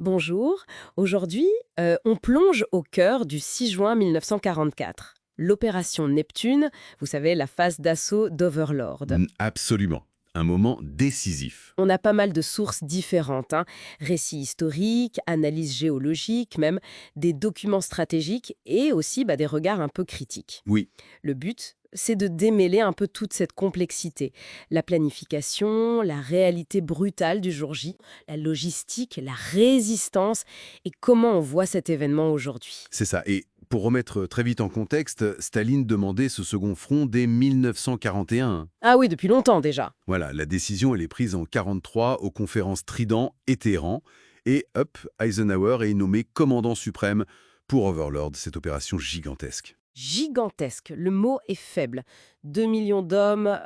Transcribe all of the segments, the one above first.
Bonjour, aujourd'hui, on plonge au cœur du 6 juin 1944. L'opération Neptune, vous savez, la phase d'assaut d'Overlord. Absolument. Un moment décisif. On a pas mal de sources différentes, hein. Récits historiques, analyses géologiques, même des documents stratégiques et aussi des regards un peu critiques. Oui, Le but, c'est de démêler un peu toute cette complexité. La planification, la réalité brutale du jour J, la logistique, la résistance et comment on voit cet événement aujourd'hui. c'est ça. Et pour remettre très vite en contexte, Staline demandait ce second front dès 1941. Ah oui, depuis longtemps déjà. Voilà, la décision elle est prise en 43 aux conférences Trident et Téhéran. Et hop, Eisenhower est nommé commandant suprême pour Overlord, cette opération gigantesque. Gigantesque, le mot est faible. 2 millions d'hommes,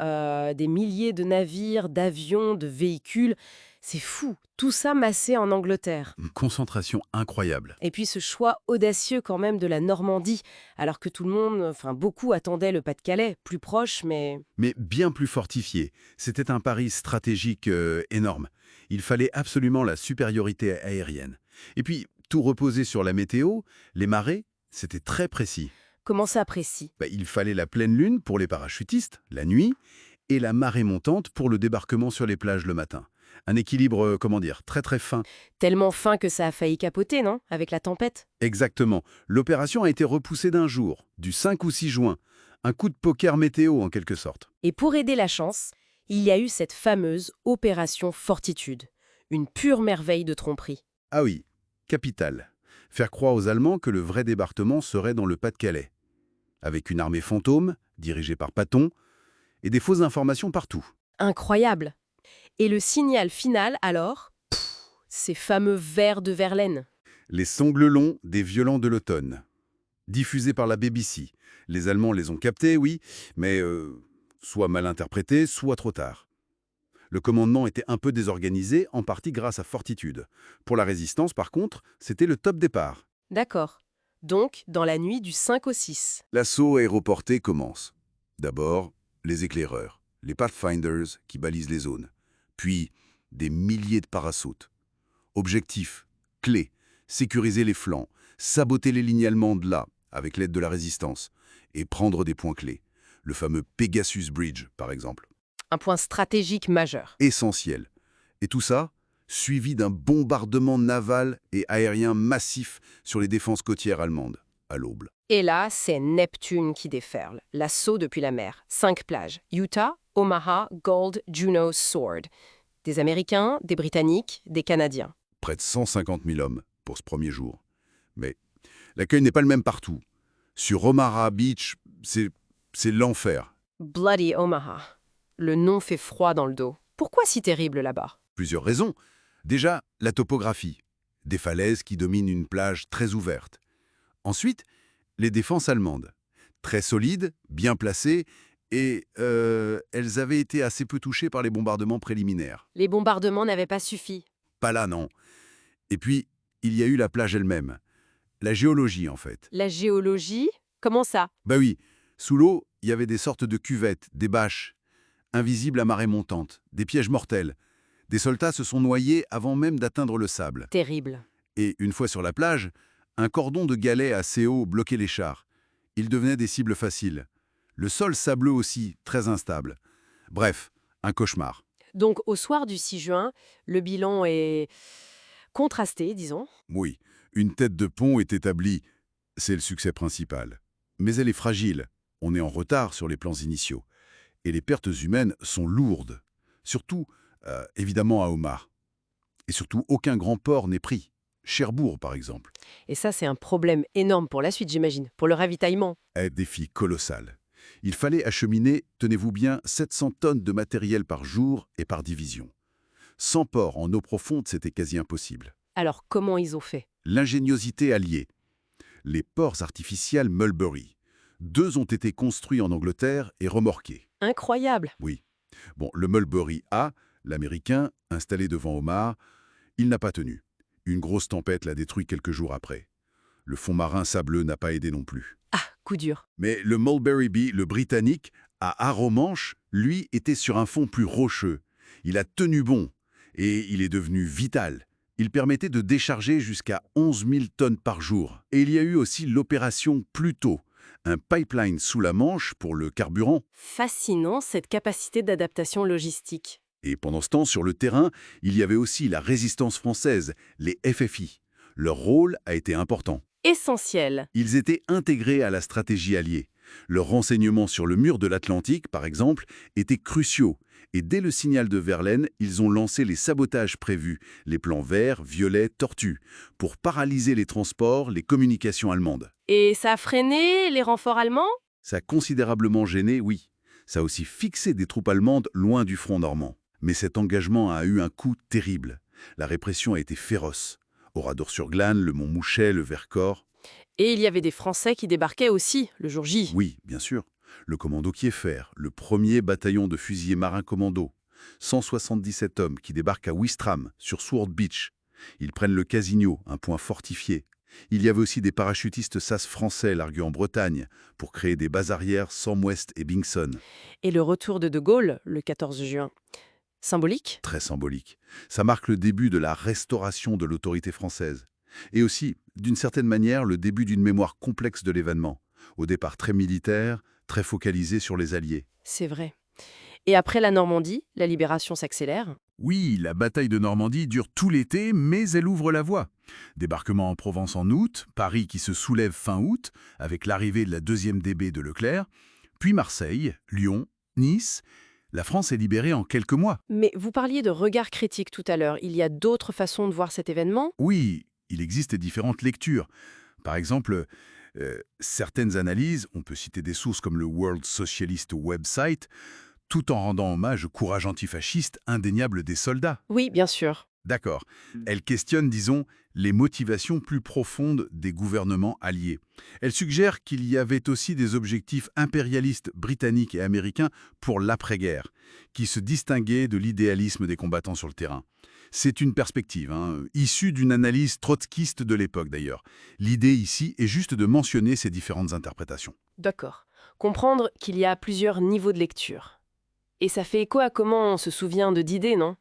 des milliers de navires, d'avions, de véhicules. C'est fou, tout ça massé en Angleterre. Une concentration incroyable. Et puis ce choix audacieux quand même de la Normandie, alors que tout le monde, enfin beaucoup attendaient le Pas-de-Calais, plus proche, mais Mais bien plus fortifié. C'était un pari stratégique énorme. Il fallait absolument la supériorité aérienne. Et puis, tout reposait sur la météo, les marées, c'était très précis. comment ça précis? Il fallait la pleine lune pour les parachutistes, la nuit, et la marée montante pour le débarquement sur les plages le matin. Un équilibre, comment dire, très très fin. Tellement fin que ça a failli capoter, non? Avec la tempête. Exactement. L'opération a été repoussée d'un jour, du 5 ou 6 juin. Un coup de poker météo en quelque sorte. Et pour aider la chance, il y a eu cette fameuse opération Fortitude. Une pure merveille de tromperie. Ah oui, capital. Faire croire aux Allemands que le vrai débarquement serait dans le Pas-de-Calais. Avec une armée fantôme, dirigée par Patton, et des fausses informations partout. Incroyable. Et le signal final, alors? Ces fameux vers de Verlaine. Les sangles longs des violents de l'automne. Diffusés par la BBC. Les Allemands les ont captés, oui, mais soit mal interprétés, soit trop tard. Le commandement était un peu désorganisé, en partie grâce à Fortitude. Pour la résistance, par contre, c'était le top départ. D'accord. Donc, dans la nuit du 5 au 6. L'assaut aéroporté commence. D'abord, les éclaireurs, les Pathfinders qui balisent les zones. Puis, des milliers de parasautes. Objectif, clé, sécuriser les flancs, saboter les lignes allemandes là, avec l'aide de la résistance, et prendre des points clés. Le fameux Pegasus Bridge, par exemple. Un point stratégique majeur. Essentiel. Et tout ça, suivi d'un bombardement naval et aérien massif sur les défenses côtières allemandes, à l'aube. Et là, c'est Neptune qui déferle. L'assaut depuis la mer. 5 plages. Utah, Omaha, Gold, Juneau, Sword. Des Américains, des Britanniques, des Canadiens. Près de 150 000 hommes pour ce premier jour. Mais l'accueil n'est pas le même partout. Sur Omaha Beach, c'est l'enfer. Bloody Omaha. Le nom fait froid dans le dos. Pourquoi si terrible là-bas? Plusieurs raisons. Déjà, la topographie. Des falaises qui dominent une plage très ouverte. Ensuite, les défenses allemandes. Très solides, bien placées, et elles avaient été assez peu touchées par les bombardements préliminaires. Les bombardements n'avaient pas suffi. Pas là, non. Et puis, il y a eu la plage elle-même. La géologie, en fait. La géologie? Comment ça? Bah oui, sous l'eau, il y avait des sortes de cuvettes, des bâches, invisibles à marée montante, des pièges mortels. Des soldats se sont noyés avant même d'atteindre le sable. Terrible. Et une fois sur la plage, un cordon de galets assez haut bloquait les chars. Ils devenaient des cibles faciles. Le sol sableux aussi, très instable. Bref, un cauchemar. Donc, au soir du 6 juin, le bilan est contrasté, disons. Oui, une tête de pont est établie. C'est le succès principal. Mais elle est fragile. On est en retard sur les plans initiaux. Et les pertes humaines sont lourdes. Surtout, évidemment, à Omaha. Et surtout, aucun grand port n'est pris. Cherbourg, par exemple. Et ça, c'est un problème énorme pour la suite, j'imagine, pour le ravitaillement. Un défi colossal. Il fallait acheminer, tenez-vous bien, 700 tonnes de matériel par jour et par division. Sans port en eau profonde, c'était quasi impossible. Alors, comment ils ont fait? L'ingéniosité alliée. Les ports artificiels Mulberry. 2 ont été construits en Angleterre et remorqués. Incroyable. Oui. Bon, le Mulberry A, l'américain, installé devant Omaha, il n'a pas tenu. Une grosse tempête l'a détruit quelques jours après. Le fond marin sableux n'a pas aidé non plus. Ah, coup dur. Mais le Mulberry B, le britannique, à Arromanches, lui, était sur un fond plus rocheux. Il a tenu bon et il est devenu vital. Il permettait de décharger jusqu'à 11 000 tonnes par jour. Et il y a eu aussi l'opération Pluto, un pipeline sous la Manche pour le carburant. Fascinant, cette capacité d'adaptation logistique. Et pendant ce temps, sur le terrain, il y avait aussi la résistance française, les FFI. Leur rôle a été important. Essentiel. Ils étaient intégrés à la stratégie alliée. Leurs renseignements sur le mur de l'Atlantique, par exemple, étaient cruciaux. Et dès le signal de Verlaine, ils ont lancé les sabotages prévus, les plans verts, violets, tortues, pour paralyser les transports, les communications allemandes. Et ça a freiné les renforts allemands? Ça a considérablement gêné, oui. Ça a aussi fixé des troupes allemandes loin du front normand. Mais cet engagement a eu un coût terrible. La répression a été féroce. Oradour-sur-Glane, le Mont Mouchet, le Vercors. Et il y avait des Français qui débarquaient aussi, le jour J. Oui, bien sûr. Le commando Kieffer, le premier bataillon de fusiliers marins commando. 177 hommes qui débarquent à Ouistreham, sur Sword Beach. Ils prennent le Casigno, un point fortifié. Il y avait aussi des parachutistes SAS français largués en Bretagne pour créer des bases arrières Sam West et Bingson. Et le retour de Gaulle, le 14 juin. Symbolique? Très symbolique. Ça marque le début de la restauration de l'autorité française. Et aussi, d'une certaine manière, le début d'une mémoire complexe de l'événement. Au départ très militaire, très focalisé sur les Alliés. C'est vrai. Et après la Normandie, la libération s'accélère. Oui, la bataille de Normandie dure tout l'été, mais elle ouvre la voie. Débarquement en Provence en août, Paris qui se soulève fin août, avec l'arrivée de la 2e DB de Leclerc, puis Marseille, Lyon, Nice. La France est libérée en quelques mois. Mais vous parliez de regard critique tout à l'heure. Il y a d'autres façons de voir cet événement? Oui, il existe différentes lectures. Par exemple, certaines analyses, on peut citer des sources comme le World Socialist Website, tout en rendant hommage au courage antifasciste indéniable des soldats. Oui, bien sûr. D'accord. Elle questionne, disons, les motivations plus profondes des gouvernements alliés. Elle suggère qu'il y avait aussi des objectifs impérialistes britanniques et américains pour l'après-guerre, qui se distinguaient de l'idéalisme des combattants sur le terrain. C'est une perspective, issue d'une analyse trotskiste de l'époque d'ailleurs. L'idée ici est juste de mentionner ces différentes interprétations. D'accord. Comprendre qu'il y a plusieurs niveaux de lecture. Et ça fait écho à comment on se souvient de Didet, non?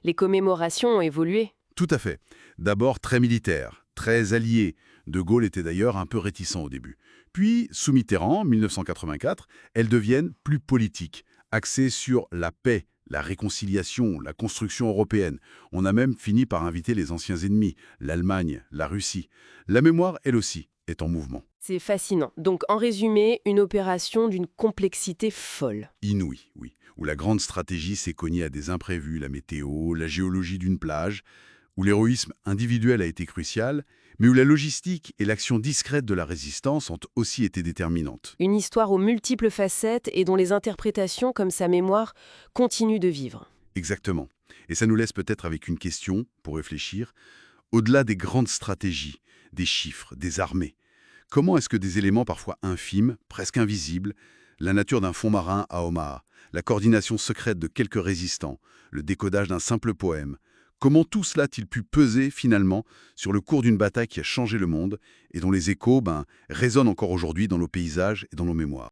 Les commémorations ont évolué. Tout à fait. D'abord très militaire, très allié. De Gaulle était d'ailleurs un peu réticent au début. Puis, sous Mitterrand, 1984, elles deviennent plus politiques, axées sur la paix, la réconciliation, la construction européenne. On a même fini par inviter les anciens ennemis, l'Allemagne, la Russie. La mémoire, elle aussi, est en mouvement. C'est fascinant. Donc, en résumé, une opération d'une complexité folle. Inouïe, oui. Où la grande stratégie s'est cognée à des imprévus, la météo, la géologie d'une plage, où l'héroïsme individuel a été crucial, mais où la logistique et l'action discrète de la résistance ont aussi été déterminantes. Une histoire aux multiples facettes et dont les interprétations, comme sa mémoire, continuent de vivre. Exactement. Et ça nous laisse peut-être avec une question, pour réfléchir. Au-delà des grandes stratégies, des chiffres, des armées, comment est-ce que des éléments parfois infimes, presque invisibles, la nature d'un fond marin à Omaha, la coordination secrète de quelques résistants, le décodage d'un simple poème, comment tout cela a-t-il pu peser finalement sur le cours d'une bataille qui a changé le monde et dont les échos résonnent encore aujourd'hui dans nos paysages et dans nos mémoires?